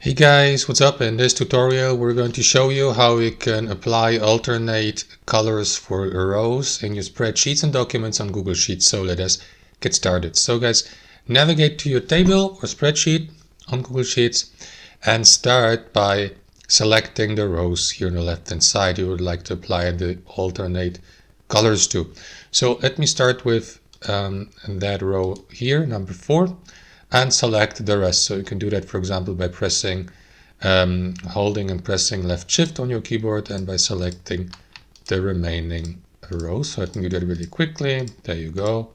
Hey guys, what's up? In this tutorial we're going to show you how we can apply alternate colors for rows in your spreadsheets and documents on Google Sheets. So let us get started. So guys, navigate to your table or spreadsheet on Google Sheets and start by selecting the rows here on the left hand side you would like to apply the alternate colors to. So let me start with that row here, number 4. And select the rest. So you can do that, for example, by pressing, holding and pressing left shift on your keyboard and by selecting the remaining rows. So I can do that really quickly. There you go.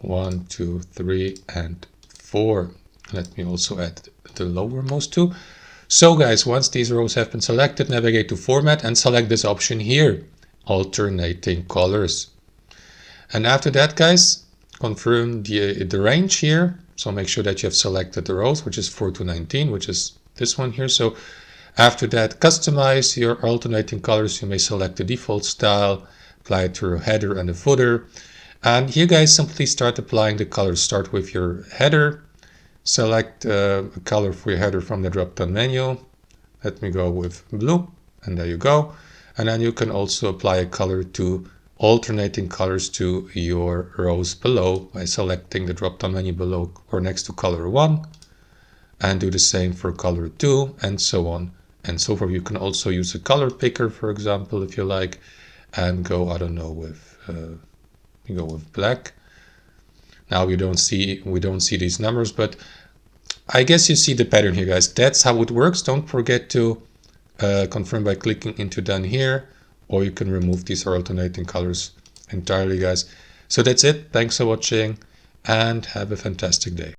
1, 2, 3, and 4. Let me also add the lowermost two. So guys, once these rows have been selected, navigate to Format and select this option here, Alternating Colors. And after that, guys, confirm the range here. So make sure that you have selected the rows, which is 4 to 19, which is this one here. So after that, customize your alternating colors. You may select the default style, apply it to your header and the footer. And here, guys, simply start applying the colors. Start with your header. Select a color for your header from the drop-down menu. Let me go with blue, and there you go. And then you can also apply a color to alternating colors to your rows below by selecting the drop-down menu below or next to color 1, and do the same for color 2, and so on and so forth. You can also use a color picker, for example, if you like, and go, I don't know, with you go with black. Now we don't see these numbers, but I guess you see the pattern here, guys. That's how it works. Don't forget to confirm by clicking into done here. Or you can remove these alternating colors entirely, guys. So that's it. Thanks for watching and have a fantastic day.